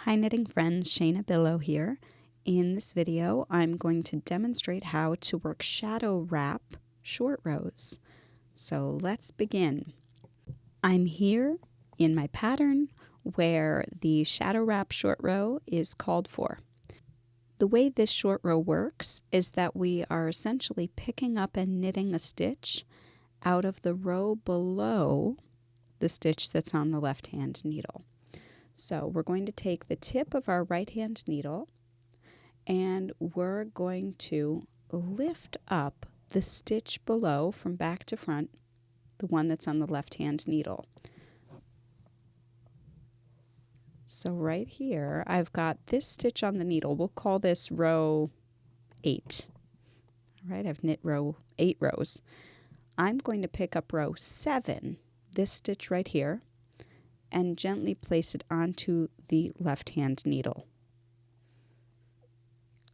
Hi knitting friends, Shayna Billow here. In this video, I'm going to demonstrate how to work shadow wrap short rows. So let's begin. I'm here in my pattern where the shadow wrap short row is called for. The way this short row works is that we are essentially picking up and knitting a stitch out of the row below the stitch that's on the left-hand needle. So we're going to take the tip of our right-hand needle and we're going to lift up the stitch below from back to front, the one that's on the left-hand needle. So right here, I've got this stitch on the needle. We'll call this row 8. All right, I've knit 8 rows. I'm going to pick up row 7, this stitch right here, and gently place it onto the left-hand needle.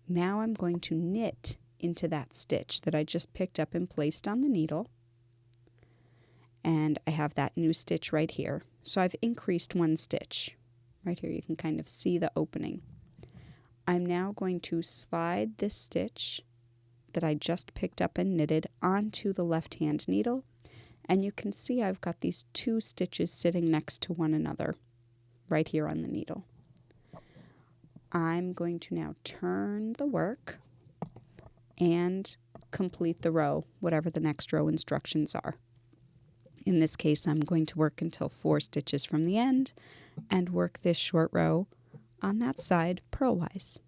Now I'm going to knit into that stitch that I just picked up and placed on the needle. And I have that new stitch right here. So I've increased one stitch. Right here you can kind of see the opening. I'm now going to slide this stitch that I just picked up and knitted onto the left-hand needle. And you can see I've got these 2 stitches sitting next to one another right here on the needle. I'm going to now turn the work and complete the row, whatever the next row instructions are. In this case, I'm going to work until 4 stitches from the end and work this short row on that side purlwise.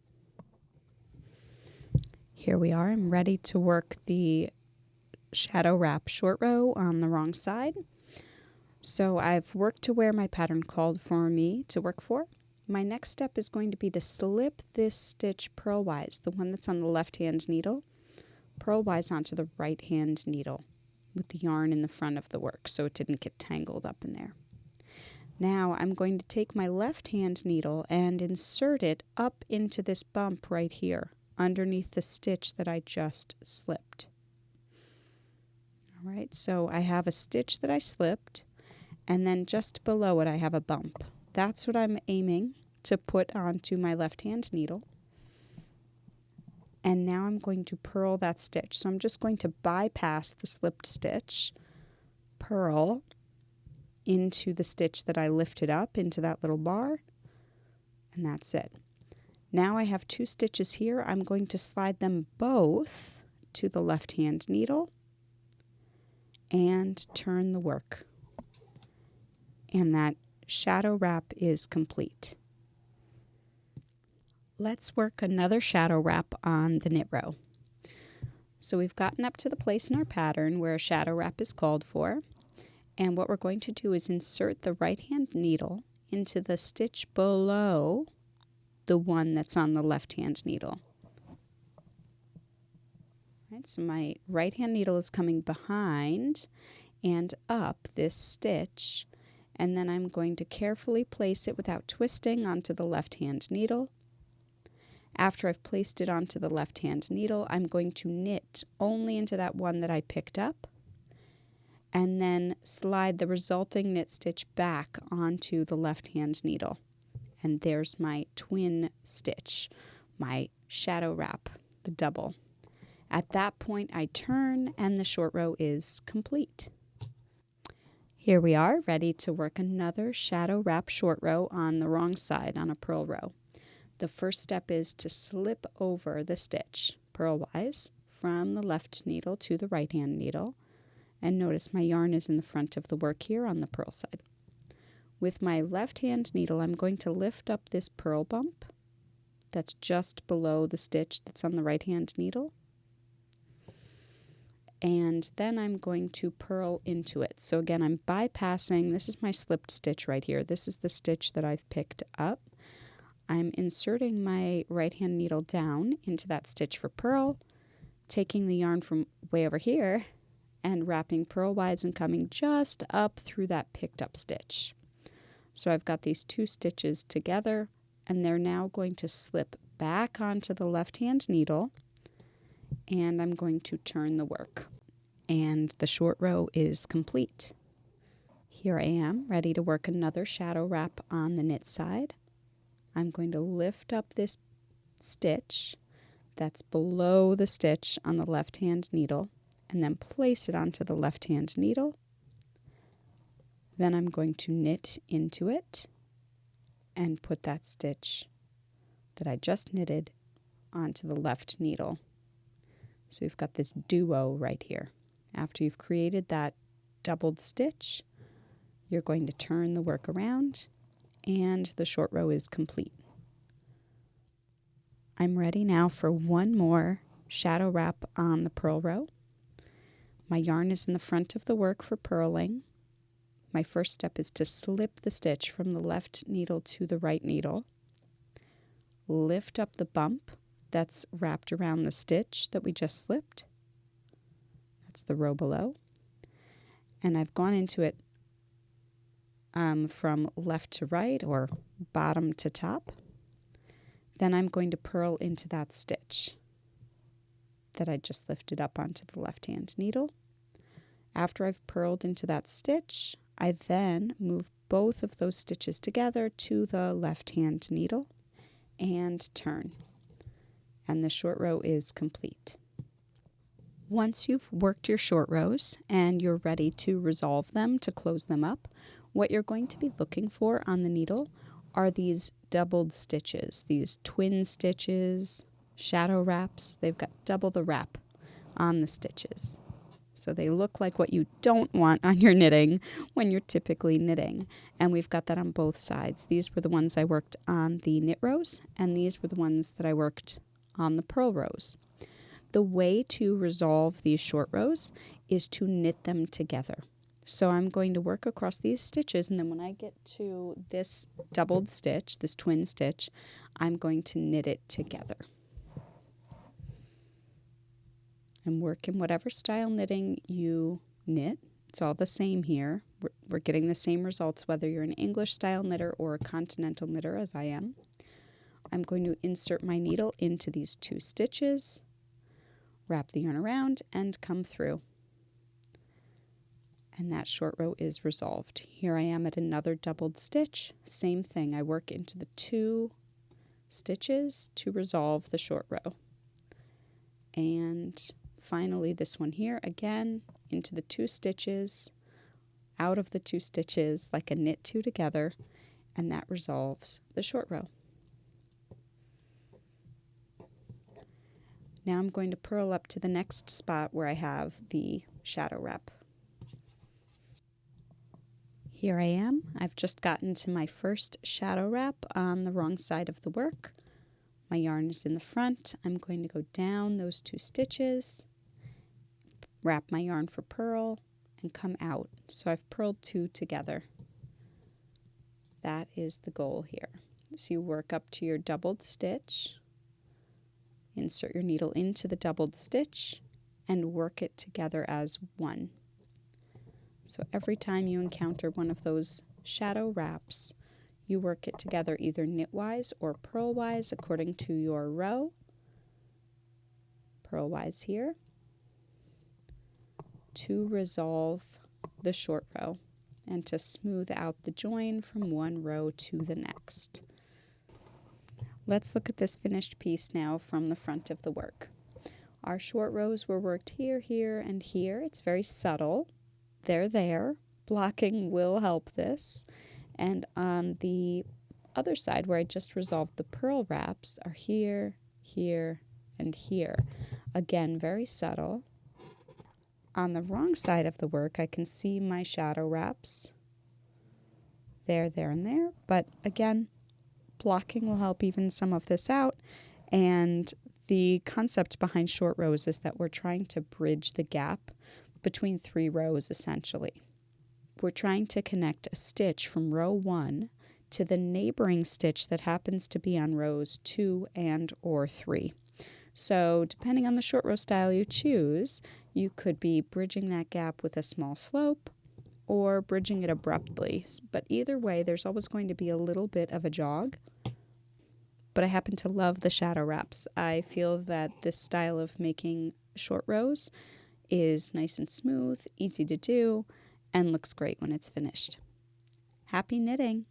Here we are. I'm ready to work the shadow wrap short row on the wrong side. So I've worked to where my pattern called for me to work for. My next step is going to be to slip this stitch purlwise, the one that's on the left-hand needle, purlwise onto the right-hand needle with the yarn in the front of the work so it didn't get tangled up in there. Now I'm going to take my left-hand needle and insert it up into this bump right here underneath the stitch that I just slipped. All right, so I have a stitch that I slipped, and then just below it I have a bump. That's what I'm aiming to put onto my left-hand needle. And now I'm going to purl that stitch. So I'm just going to bypass the slipped stitch, purl into the stitch that I lifted up into that little bar, and that's it. Now I have 2 stitches here. I'm going to slide them both to the left-hand needle and turn the work. And that shadow wrap is complete. Let's work another shadow wrap on the knit row. So we've gotten up to the place in our pattern where a shadow wrap is called for. And what we're going to do is insert the right-hand needle into the stitch below the one that's on the left-hand needle. Right, so my right-hand needle is coming behind and up this stitch, and then I'm going to carefully place it without twisting onto the left-hand needle. After I've placed it onto the left-hand needle, I'm going to knit only into that one that I picked up, and then slide the resulting knit stitch back onto the left-hand needle. And there's my twin stitch, my shadow wrap, the double. At that point, I turn and the short row is complete. Here we are, ready to work another shadow wrap short row on the wrong side on a purl row. The first step is to slip over the stitch purlwise from the left needle to the right hand needle. And notice my yarn is in the front of the work here on the purl side. With my left hand needle, I'm going to lift up this purl bump that's just below the stitch that's on the right hand needle. And then I'm going to purl into it. So again, I'm bypassing, this is my slipped stitch right here. This is the stitch that I've picked up. I'm inserting my right hand needle down into that stitch for purl, taking the yarn from way over here and wrapping purlwise and coming just up through that picked up stitch. So I've got these 2 stitches together, and they're now going to slip back onto the left hand needle, and I'm going to turn the work. And the short row is complete. Here I am, ready to work another shadow wrap on the knit side. I'm going to lift up this stitch that's below the stitch on the left hand needle and then place it onto the left hand needle. Then I'm going to knit into it and put that stitch that I just knitted onto the left needle. So we've got this duo right here. After you've created that doubled stitch, you're going to turn the work around and the short row is complete. I'm ready now for one more shadow wrap on the purl row. My yarn is in the front of the work for purling. My first step is to slip the stitch from the left needle to the right needle. Lift up the bump that's wrapped around the stitch that we just slipped. That's the row below. And I've gone into it from left to right or bottom to top. Then I'm going to purl into that stitch that I just lifted up onto the left hand needle. After I've purled into that stitch, I then move both of those stitches together to the left hand needle and turn. And the short row is complete. Once you've worked your short rows and you're ready to resolve them, to close them up, what you're going to be looking for on the needle are these doubled stitches, these twin stitches, shadow wraps. They've got double the wrap on the stitches. So they look like what you don't want on your knitting when you're typically knitting. And we've got that on both sides. These were the ones I worked on the knit rows, and these were the ones that I worked on the purl rows. The way to resolve these short rows is to knit them together. So I'm going to work across these stitches, and then when I get to this doubled stitch, this twin stitch, I'm going to knit it together. And work in whatever style knitting you knit. It's all the same here. We're getting the same results whether you're an English style knitter or a continental knitter, as I am. I'm going to insert my needle into these two stitches, wrap the yarn around, and come through. And that short row is resolved. Here I am at another doubled stitch. Same thing. I work into the two stitches to resolve the short row. And finally this one here, again, into the two stitches, out of the two stitches, like a knit two together, and that resolves the short row. Now I'm going to purl up to the next spot where I have the shadow wrap. Here I am. I've just gotten to my first shadow wrap on the wrong side of the work. My yarn is in the front. I'm going to go down those two stitches, wrap my yarn for purl, and come out. So I've purled two together. That is the goal here. So you work up to your doubled stitch, insert your needle into the doubled stitch, and work it together as one. So every time you encounter one of those shadow wraps, you work it together either knitwise or purlwise according to your row. Purlwise here to resolve the short row and to smooth out the join from one row to the next. Let's look at this finished piece now from the front of the work. Our short rows were worked here, here, and here. It's very subtle. They're there. Blocking will help this. And on the other side where I just resolved the purl wraps are here, here, and here. Again, very subtle. On the wrong side of the work, I can see my shadow wraps. There, there, and there. But again, blocking will help even some of this out. And the concept behind short rows is that we're trying to bridge the gap between three rows, essentially. We're trying to connect a stitch from row 1 to the neighboring stitch that happens to be on rows 2 and or 3. So depending on the short row style you choose, you could be bridging that gap with a small slope or bridging it abruptly. But either way, there's always going to be a little bit of a jog. But I happen to love the shadow wraps. I feel that this style of making short rows is nice and smooth, easy to do, and looks great when it's finished. Happy knitting!